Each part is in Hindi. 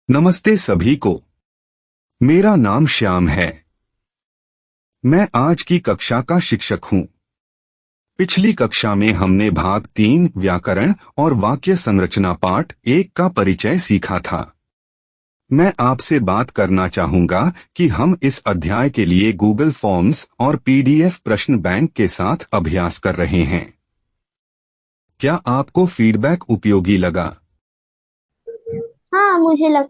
नमस्ते सभी को। मेरा नाम श्याम है। मैं आज की कक्षा का शिक्षक हूँ। पिछली कक्षा में हमने भाग 3 व्याकरण और वाक्य संरचना पाठ 1 का परिचय सीखा था। मैं आपसे बात करना चाहूंगा कि हम इस अध्याय के लिए गूगल फॉर्म्स और पीडीएफ प्रश्न बैंक के साथ अभ्यास कर रहे हैं। क्या आपको फीडबैक उपयोगी लगा? हाँ, मुझे लगा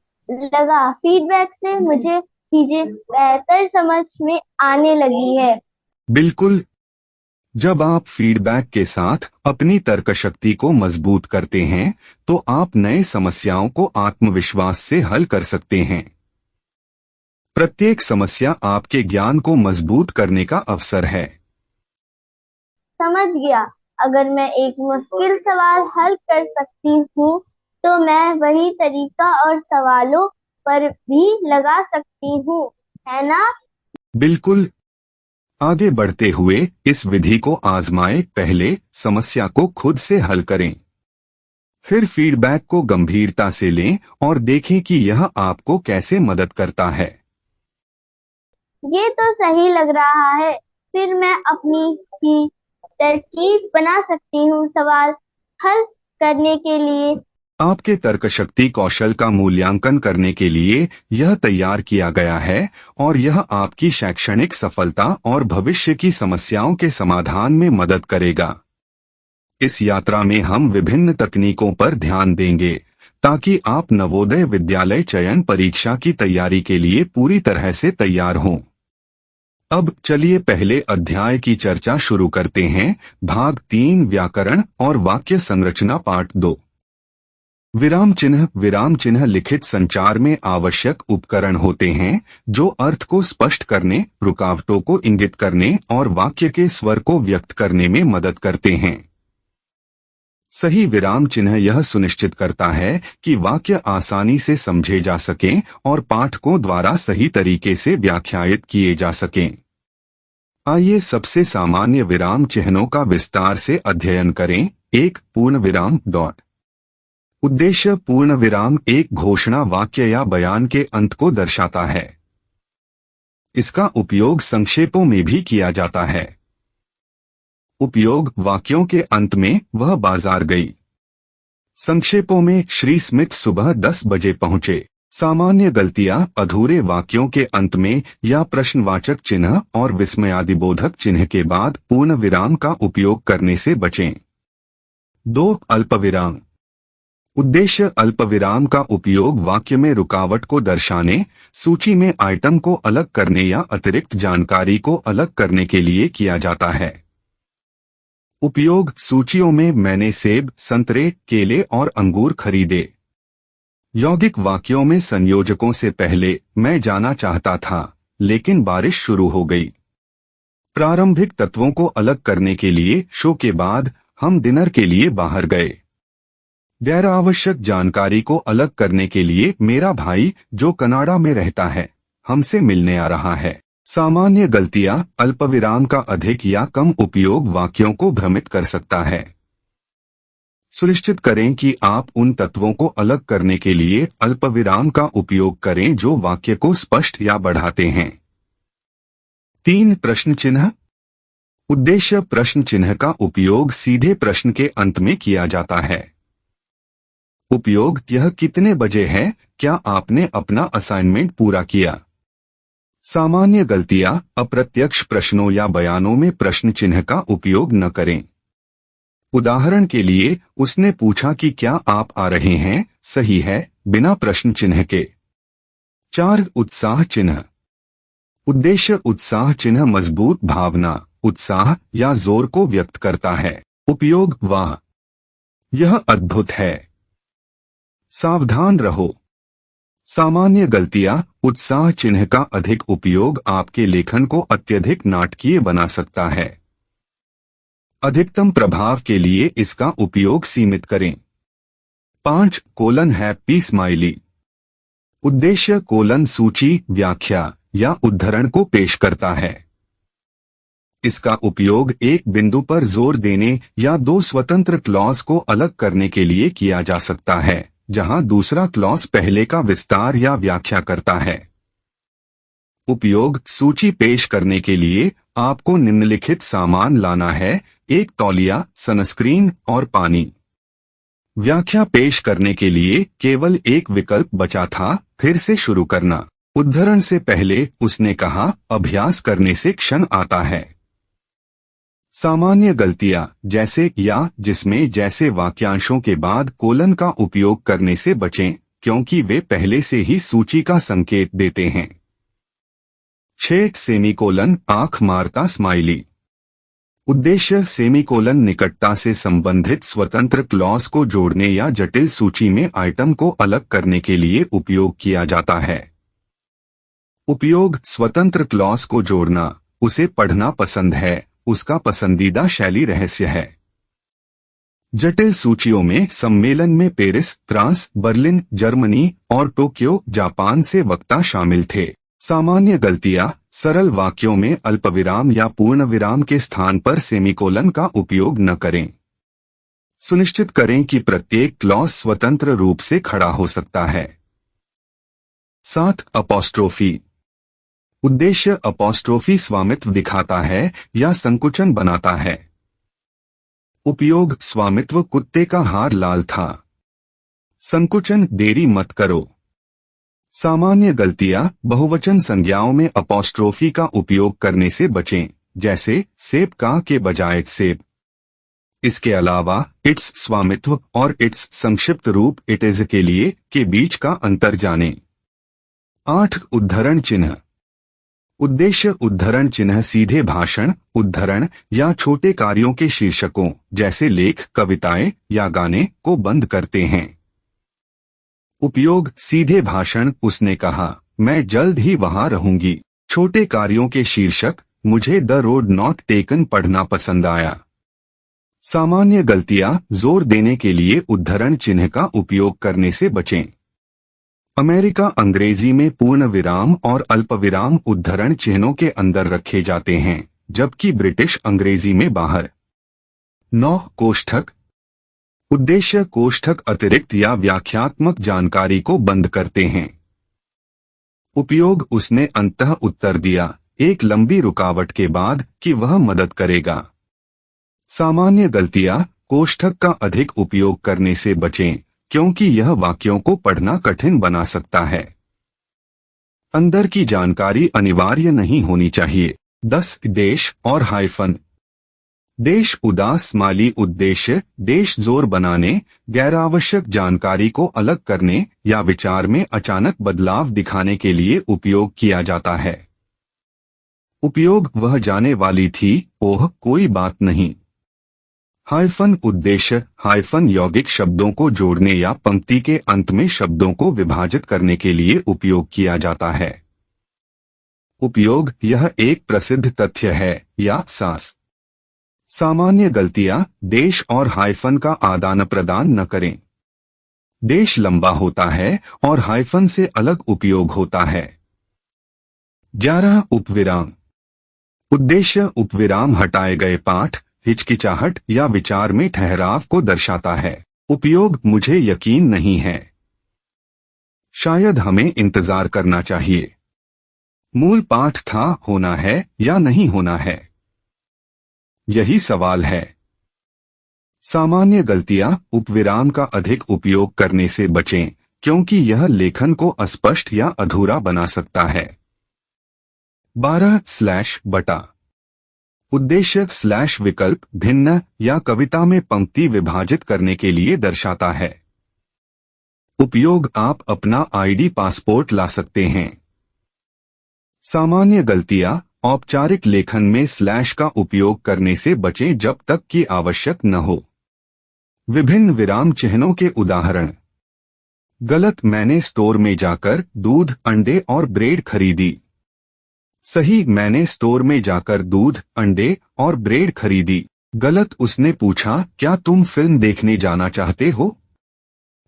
फीडबैक से मुझे चीजें बेहतर समझ में आने लगी है। बिल्कुल। जब आप फीडबैक के साथ अपनी तर्क शक्ति को मजबूत करते हैं तो आप नए समस्याओं को आत्मविश्वास से हल कर सकते हैं। प्रत्येक समस्या आपके ज्ञान को मजबूत करने का अवसर है। समझ गया। अगर मैं एक मुश्किल सवाल हल कर सकती हूँ तो मैं वही तरीका और सवालों पर भी लगा सकती हूँ, है ना? बिल्कुल। आगे बढ़ते हुए इस विधि को आजमाएं। पहले समस्या को खुद से हल करें, फिर फीडबैक को गंभीरता से लें और देखें कि यह आपको कैसे मदद करता है। ये तो सही लग रहा है। फिर मैं अपनी ही तरकीब बना सकती हूँ सवाल हल करने के लिए। आपके तर्कशक्ति कौशल का मूल्यांकन करने के लिए यह तैयार किया गया है और यह आपकी शैक्षणिक सफलता और भविष्य की समस्याओं के समाधान में मदद करेगा। इस यात्रा में हम विभिन्न तकनीकों पर ध्यान देंगे ताकि आप नवोदय विद्यालय चयन परीक्षा की तैयारी के लिए पूरी तरह से तैयार हों। अब चलिए पहले अध्याय की चर्चा शुरू करते हैं। भाग 3 व्याकरण और वाक्य संरचना पाठ 2। विराम चिन्ह लिखित संचार में आवश्यक उपकरण होते हैं जो अर्थ को स्पष्ट करने, रुकावटों को इंगित करने और वाक्य के स्वर को व्यक्त करने में मदद करते हैं। सही विराम चिन्ह यह सुनिश्चित करता है कि वाक्य आसानी से समझे जा सकें और पाठकों द्वारा सही तरीके से व्याख्यायित किए जा सकें। आइए सबसे सामान्य विराम चिन्हों का विस्तार से अध्ययन करें। 1 पूर्ण विराम डॉट। उद्देश्य पूर्ण विराम एक घोषणा, वाक्य या बयान के अंत को दर्शाता है। इसका उपयोग संक्षेपों में भी किया जाता है। उपयोग वाक्यों के अंत में वह बाजार गई। संक्षेपों में श्री स्मिथ सुबह 10 बजे पहुंचे। सामान्य गलतियां अधूरे वाक्यों के अंत में या प्रश्नवाचक चिन्ह और विस्मयादिबोधक चिन्ह के बाद पूर्ण विराम का उपयोग करने से बचें। 2 अल्पविराम। उद्देश्य अल्पविराम का उपयोग वाक्य में रुकावट को दर्शाने, सूची में आइटम को अलग करने या अतिरिक्त जानकारी को अलग करने के लिए किया जाता है। उपयोग सूचियों में मैंने सेब, संतरे, केले और अंगूर खरीदे। यौगिक वाक्यों में संयोजकों से पहले मैं जाना चाहता था लेकिन बारिश शुरू हो गई। प्रारंभिक तत्वों को अलग करने के लिए शो के बाद हम डिनर के लिए बाहर गए। गैर आवश्यक जानकारी को अलग करने के लिए मेरा भाई जो कनाडा में रहता है हमसे मिलने आ रहा है। सामान्य गलतियां अल्पविराम का अधिक या कम उपयोग वाक्यों को भ्रमित कर सकता है। सुनिश्चित करें कि आप उन तत्वों को अलग करने के लिए अल्पविराम का उपयोग करें जो वाक्य को स्पष्ट या बढ़ाते हैं। 3 प्रश्न चिन्ह। उद्देश्य प्रश्न चिन्ह का उपयोग सीधे प्रश्न के अंत में किया जाता है। उपयोग यह कितने बजे है, क्या आपने अपना असाइनमेंट पूरा किया। सामान्य गलतियां अप्रत्यक्ष प्रश्नों या बयानों में प्रश्न चिन्ह का उपयोग न करें। उदाहरण के लिए उसने पूछा कि क्या आप आ रहे हैं, सही है, बिना प्रश्न चिन्ह के। 4 उत्साह चिन्ह। उद्देश्य उत्साह चिन्ह मजबूत भावना, उत्साह या जोर को व्यक्त करता है। उपयोग वाह, यह अद्भुत है, सावधान रहो। सामान्य गलतियां उत्साह चिन्ह का अधिक उपयोग आपके लेखन को अत्यधिक नाटकीय बना सकता है। अधिकतम प्रभाव के लिए इसका उपयोग सीमित करें। 5 कोलन हैप्पी स्माइली। उद्देश्य कोलन सूची, व्याख्या या उद्धरण को पेश करता है। इसका उपयोग एक बिंदु पर जोर देने या 2 स्वतंत्र क्लॉज को अलग करने के लिए किया जा सकता है। जहां दूसरा क्लॉज पहले का विस्तार या व्याख्या करता है। उपयोग सूची पेश करने के लिए आपको निम्नलिखित सामान लाना है: एक तौलिया, सनस्क्रीन और पानी। व्याख्या पेश करने के लिए केवल एक विकल्प बचा था, फिर से शुरू करना। उद्धरण से पहले उसने कहा, अभ्यास करने से क्षण आता है। सामान्य गलतियां जैसे या, जिसमें जैसे वाक्यांशों के बाद कोलन का उपयोग करने से बचें, क्योंकि वे पहले से ही सूची का संकेत देते हैं। 6 सेमीकोलन, आंख मारता स्माइली। उद्देश्य सेमीकोलन निकटता से संबंधित स्वतंत्र क्लॉज को जोड़ने या जटिल सूची में आइटम को अलग करने के लिए उपयोग किया जाता है। उपयोग स्वतंत्र क्लॉज को जोड़ना, उसे पढ़ना पसंद है, उसका पसंदीदा शैली रहस्य है। जटिल सूचियों में सम्मेलन में पेरिस, फ्रांस, बर्लिन, जर्मनी और टोक्यो, जापान से वक्ता शामिल थे। सामान्य गलतियां: सरल वाक्यों में अल्पविराम या पूर्ण विराम के स्थान पर सेमीकोलन का उपयोग न करें। सुनिश्चित करें कि प्रत्येक क्लॉज स्वतंत्र रूप से खड़ा हो सकता है। 7 अपॉस्ट्रोफी। उद्देश्य अपॉस्ट्रोफी स्वामित्व दिखाता है या संकुचन बनाता है। उपयोग स्वामित्व, कुत्ते का हार लाल था। संकुचन, देरी मत करो। सामान्य गलतियां: बहुवचन संज्ञाओं में अपॉस्ट्रोफी का उपयोग करने से बचें, जैसे सेब का के बजाय सेब। इसके अलावा इट्स स्वामित्व और इट्स संक्षिप्त रूप इट इज के लिए के बीच का अंतर जानें। 8 उद्धरण चिन्ह। उद्देश्य उद्धरण चिन्ह सीधे भाषण, उद्धरण या छोटे कार्यों के शीर्षकों जैसे लेख, कविताएं या गाने को बंद करते हैं। उपयोग सीधे भाषण, उसने कहा, मैं जल्द ही वहां रहूंगी। छोटे कार्यों के शीर्षक, मुझे द रोड नॉट टेकन पढ़ना पसंद आया। सामान्य गलतियां: जोर देने के लिए उद्धरण चिन्ह का उपयोग करने से बचें। अमेरिका अंग्रेजी में पूर्ण विराम और अल्पविराम उद्धरण चिन्हों के अंदर रखे जाते हैं, जबकि ब्रिटिश अंग्रेजी में बाहर। 9 कोष्ठक। उद्देश्य कोष्ठक अतिरिक्त या व्याख्यात्मक जानकारी को बंद करते हैं। उपयोग उसने अंततः उत्तर दिया, एक लंबी रुकावट के बाद, कि वह मदद करेगा। सामान्य गलतियां: कोष्ठक का अधिक उपयोग करने से बचें, क्योंकि यह वाक्यों को पढ़ना कठिन बना सकता है। अंदर की जानकारी अनिवार्य नहीं होनी चाहिए। 10 देश और हाइफन। देश उदास स्माइली। उद्देश्य देश जोर बनाने, गैरावश्यक जानकारी को अलग करने या विचार में अचानक बदलाव दिखाने के लिए उपयोग किया जाता है। उपयोग वह जाने वाली थी, ओह कोई बात नहीं। हाइफन। उद्देश्य हाइफन यौगिक शब्दों को जोड़ने या पंक्ति के अंत में शब्दों को विभाजित करने के लिए उपयोग किया जाता है। उपयोग यह एक प्रसिद्ध तथ्य है या सास। सामान्य गलतियां: देश और हाइफन का आदान प्रदान न करें। देश लंबा होता है और हाइफन से अलग उपयोग होता है। 11 उपविराम। उद्देश्य उपविराम हटाए गए पाठ, हिचकिचाहट या विचार में ठहराव को दर्शाता है। उपयोग मुझे यकीन नहीं है। शायद हमें इंतजार करना चाहिए। मूल पाठ था, होना है या नहीं होना है, यही सवाल है। सामान्य गलतियां: उपविराम का अधिक उपयोग करने से बचें, क्योंकि यह लेखन को अस्पष्ट या अधूरा बना सकता है। 12 स्लैश बटा। उद्देश्य स्लैश विकल्प, भिन्न या कविता में पंक्ति विभाजित करने के लिए दर्शाता है। उपयोग आप अपना आईडी पासपोर्ट ला सकते हैं। सामान्य गलतियां: औपचारिक लेखन में स्लैश का उपयोग करने से बचें जब तक कि आवश्यक न हो। विभिन्न विराम चिन्हों के उदाहरण: गलत, मैंने स्टोर में जाकर दूध, अंडे और ब्रेड खरीदी। सही, मैंने स्टोर में जाकर दूध, अंडे और ब्रेड खरीदी। गलत, उसने पूछा, क्या तुम फिल्म देखने जाना चाहते हो?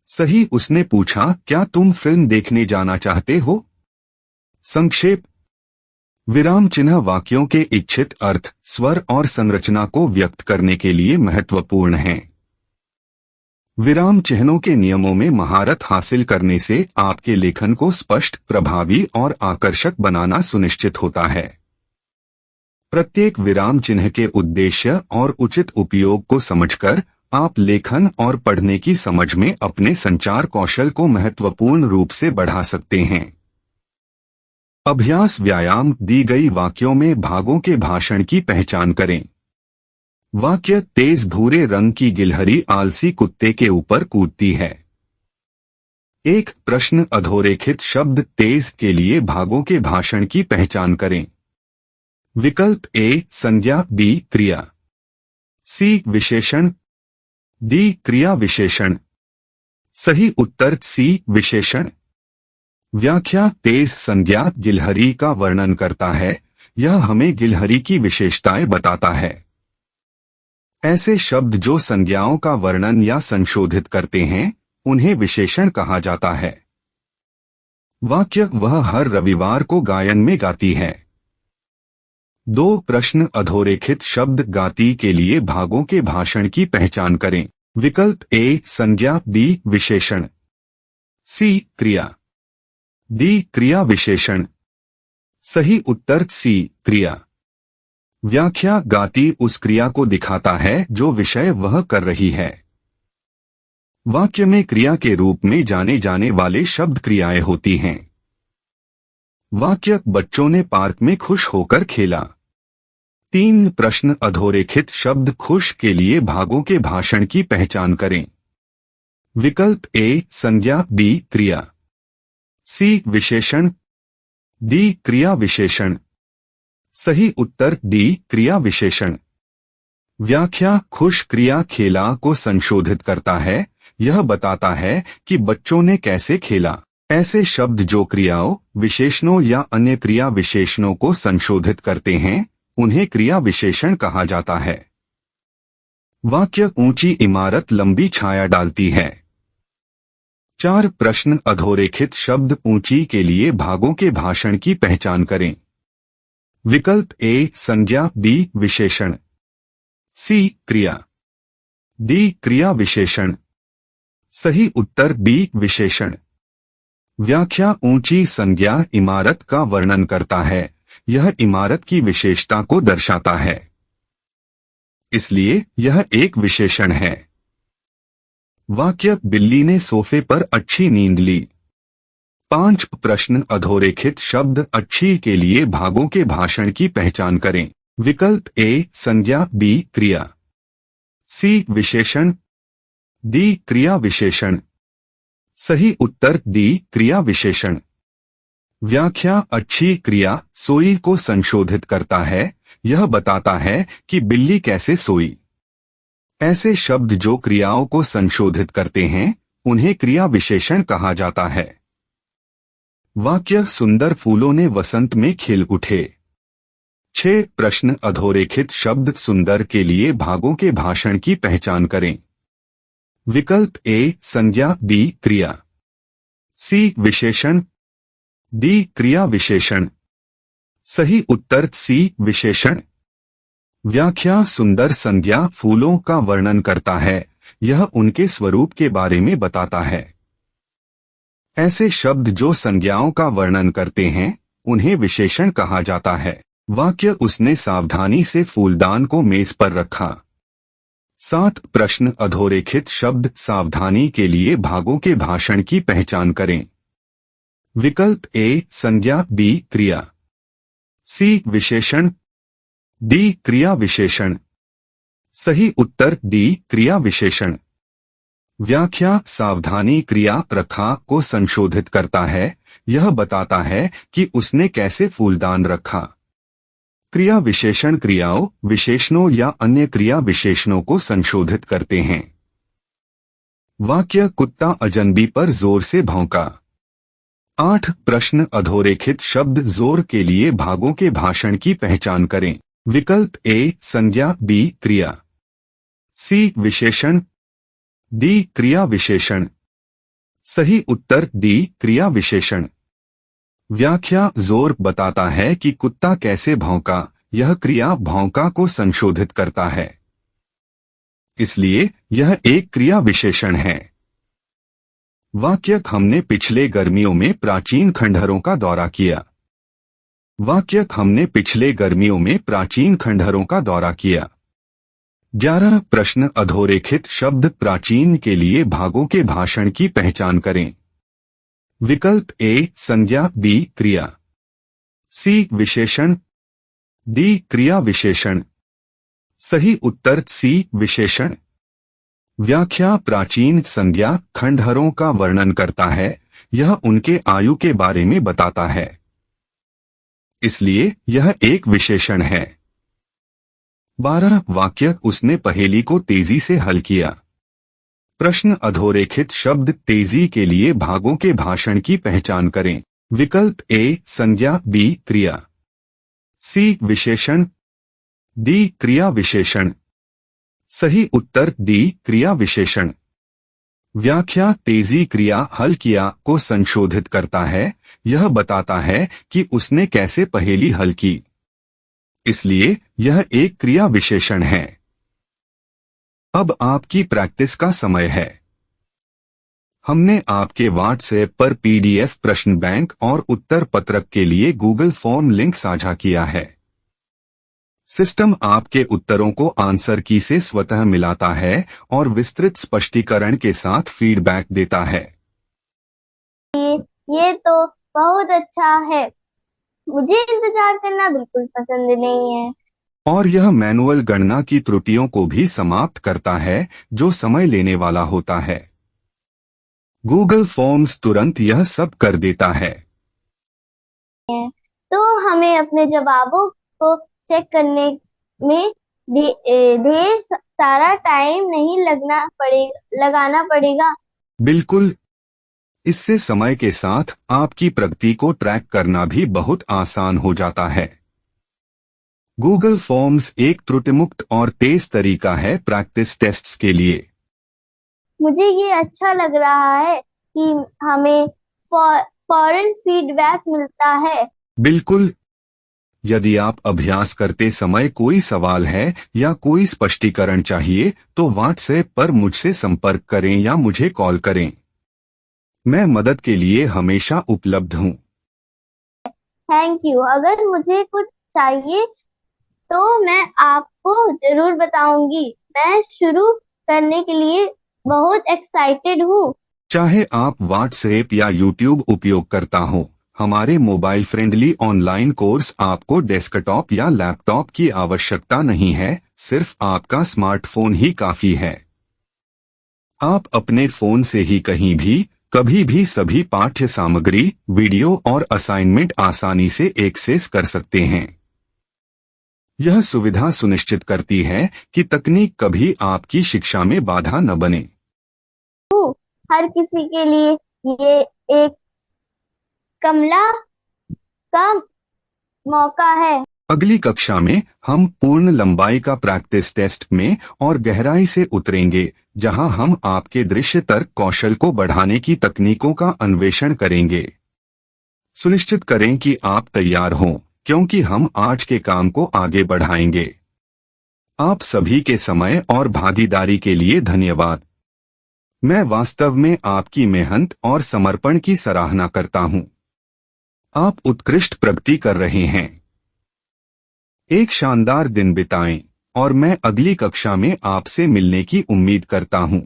सही, उसने पूछा, क्या तुम फिल्म देखने जाना चाहते हो? संक्षेप: विराम चिन्ह वाक्यों के इच्छित अर्थ, स्वर और संरचना को व्यक्त करने के लिए महत्वपूर्ण हैं। विराम चिन्हों के नियमों में महारत हासिल करने से आपके लेखन को स्पष्ट, प्रभावी और आकर्षक बनाना सुनिश्चित होता है। प्रत्येक विराम चिन्ह के उद्देश्य और उचित उपयोग को समझकर आप लेखन और पढ़ने की समझ में अपने संचार कौशल को महत्वपूर्ण रूप से बढ़ा सकते हैं। अभ्यास व्यायाम। दी गई वाक्यों में भागों के भाषण की पहचान करें। वाक्य: तेज भूरे रंग की गिलहरी आलसी कुत्ते के ऊपर कूदती है। एक प्रश्न अधोरेखित शब्द तेज के लिए भागों के भाषण की पहचान करें। विकल्प ए संज्ञा, बी क्रिया, सी विशेषण, डी क्रिया विशेषण। सही उत्तर सी विशेषण। व्याख्या: तेज संज्ञा गिलहरी का वर्णन करता है, यह हमें गिलहरी की विशेषताएं बताता है। ऐसे शब्द जो संज्ञाओं का वर्णन या संशोधित करते हैं उन्हें विशेषण कहा जाता है। वाक्य: वह हर रविवार को गायन में गाती है। दो प्रश्न अधोरेखित शब्द गाती के लिए भागों के भाषण की पहचान करें। विकल्प ए संज्ञा, बी विशेषण, सी क्रिया, डी क्रिया विशेषण। सही उत्तर सी क्रिया। व्याख्या: गाती उस क्रिया को दिखाता है जो विषय वह कर रही है। वाक्य में क्रिया के रूप में जाने जाने वाले शब्द क्रियाएं होती हैं। वाक्य: बच्चों ने पार्क में खुश होकर खेला। तीन प्रश्न अधोरेखित शब्द खुश के लिए भागों के भाषण की पहचान करें। विकल्प ए संज्ञा, बी क्रिया, सी विशेषण, डी क्रिया विशेषण। सही उत्तर डी क्रिया विशेषण। व्याख्या: खुश क्रिया खेला को संशोधित करता है, यह बताता है कि बच्चों ने कैसे खेला। ऐसे शब्द जो क्रियाओं, विशेषणों या अन्य क्रिया विशेषणों को संशोधित करते हैं उन्हें क्रिया विशेषण कहा जाता है। वाक्य: ऊंची इमारत लंबी छाया डालती है। चार प्रश्न अधोरेखित शब्द ऊंची के लिए भागों के भाषण की पहचान करें। विकल्प ए संज्ञा, बी विशेषण, सी क्रिया, डी क्रिया विशेषण। सही उत्तर बी विशेषण। व्याख्या: ऊंची संज्ञा इमारत का वर्णन करता है, यह इमारत की विशेषता को दर्शाता है, इसलिए यह एक विशेषण है। वाक्य: बिल्ली ने सोफे पर अच्छी नींद ली। पांच प्रश्न अधोरेखित शब्द अच्छी के लिए भागों के भाषण की पहचान करें। विकल्प ए संज्ञा, बी क्रिया, सी विशेषण, डी क्रिया विशेषण। सही उत्तर डी क्रिया विशेषण। व्याख्या: अच्छी क्रिया सोई को संशोधित करता है, यह बताता है कि बिल्ली कैसे सोई। ऐसे शब्द जो क्रियाओं को संशोधित करते हैं उन्हें क्रिया विशेषण कहा जाता है। वाक्य: सुंदर फूलों ने वसंत में खिल उठे। छह प्रश्न अधोरेखित शब्द सुंदर के लिए भागों के भाषण की पहचान करें। विकल्प ए संज्ञा, बी क्रिया, सी विशेषण, डी क्रिया विशेषण। सही उत्तर सी विशेषण। व्याख्या: सुंदर संज्ञा फूलों का वर्णन करता है, यह उनके स्वरूप के बारे में बताता है। ऐसे शब्द जो संज्ञाओं का वर्णन करते हैं उन्हें विशेषण कहा जाता है। वाक्य: उसने सावधानी से फूलदान को मेज पर रखा। सात प्रश्न अधोरेखित शब्द सावधानी के लिए भागों के भाषण की पहचान करें। विकल्प ए संज्ञा, बी क्रिया, सी विशेषण, डी क्रिया विशेषण। सही उत्तर डी क्रिया विशेषण। व्याख्या: सावधानी क्रिया रखा को संशोधित करता है, यह बताता है कि उसने कैसे फूलदान रखा। क्रिया विशेषण क्रियाओं, विशेषणों या अन्य क्रिया विशेषणों को संशोधित करते हैं। वाक्य: कुत्ता अजनबी पर जोर से भौंका। आठ प्रश्न अधोरेखित शब्द जोर के लिए भागों के भाषण की पहचान करें। विकल्प ए संज्ञा, बी क्रिया, सी विशेषण, डी क्रिया विशेषण। सही उत्तर डी क्रिया विशेषण। व्याख्या: जोर बताता है कि कुत्ता कैसे भौंका, यह क्रिया भौंका को संशोधित करता है। इसलिए यह एक क्रिया विशेषण है। वाक्य हमने पिछले गर्मियों में प्राचीन खंडहरों का दौरा किया। वाक्य हमने पिछले गर्मियों में प्राचीन खंडहरों का दौरा किया। 11 प्रश्न अधोरेखित शब्द प्राचीन के लिए भागों के भाषण की पहचान करें। विकल्प ए संज्ञा, बी क्रिया, सी विशेषण, डी क्रिया विशेषण। सही उत्तर सी विशेषण। व्याख्या प्राचीन संज्ञा खंडहरों का वर्णन करता है, यह उनके आयु के बारे में बताता है, इसलिए यह एक विशेषण है। 12 वाक्य उसने पहेली को तेजी से हल किया। प्रश्न अधोरेखित शब्द तेजी के लिए भागों के भाषण की पहचान करें। विकल्प ए संज्ञा, बी क्रिया, सी विशेषण, डी क्रिया विशेषण। सही उत्तर डी क्रिया विशेषण। व्याख्या तेजी क्रिया हल किया को संशोधित करता है, यह बताता है कि उसने कैसे पहेली हल की, इसलिए यह एक क्रिया विशेषण है। अब आपकी प्रैक्टिस का समय है। हमने आपके व्हाट्सएप पर पीडीएफ प्रश्न बैंक और उत्तर पत्रक के लिए गूगल फॉर्म लिंक साझा किया है। सिस्टम आपके उत्तरों को आंसर की से स्वतः मिलाता है और विस्तृत स्पष्टीकरण के साथ फीडबैक देता है। ये तो बहुत अच्छा है। मुझे इंतजार करना बिल्कुल पसंद नहीं है। और यह मैनुअल गणना की त्रुटियों को भी समाप्त करता है, जो समय लेने वाला होता है। गूगल फॉर्म्स तुरंत यह सब कर देता है। तो हमें अपने जवाबों को चेक करने में ढेर सारा टाइम नहीं लगाना पड़ेगा। बिल्कुल, इससे समय के साथ आपकी प्रगति को ट्रैक करना भी बहुत आसान हो जाता है। गूगल फॉर्म्स एक त्रुटिमुक्त और तेज तरीका है प्रैक्टिस टेस्ट्स के लिए। मुझे ये अच्छा लग रहा है कि हमें फौरन फीडबैक मिलता है। बिल्कुल, यदि आप अभ्यास करते समय कोई सवाल है या कोई स्पष्टीकरण चाहिए तो व्हाट्सएप पर मुझसे संपर्क करें या मुझे कॉल करें। मैं मदद के लिए हमेशा उपलब्ध हूँ। Thank you. अगर मुझे कुछ चाहिए तो मैं आपको जरूर बताऊंगी। मैं शुरू करने के लिए बहुत एक्साइटेड हूँ। चाहे आप व्हाट्सएप या यूट्यूब उपयोग करता हो, हमारे मोबाइल फ्रेंडली ऑनलाइन कोर्स आपको डेस्कटॉप या लैपटॉप की आवश्यकता नहीं है, सिर्फ आपका स्मार्टफोन ही काफी है। आप अपने फोन से ही कहीं भी, कभी भी सभी पाठ्य सामग्री, वीडियो और असाइनमेंट आसानी से एक्सेस कर सकते हैं। यह सुविधा सुनिश्चित करती है कि तकनीक कभी आपकी शिक्षा में बाधा न बने। हर किसी के लिए ये एक कमला का मौका है। अगली कक्षा में हम पूर्ण लंबाई का प्रैक्टिस टेस्ट में और गहराई से उतरेंगे, जहां हम आपके दृश्य तर्क कौशल को बढ़ाने की तकनीकों का अन्वेषण करेंगे। सुनिश्चित करें कि आप तैयार हों, क्योंकि हम आज के काम को आगे बढ़ाएंगे। आप सभी के समय और भागीदारी के लिए धन्यवाद। मैं वास्तव में आपकी मेहनत और समर्पण की सराहना करता हूं। आप उत्कृष्ट प्रगति कर रहे हैं। एक शानदार दिन बिताएं और मैं अगली कक्षा में आपसे मिलने की उम्मीद करता हूं।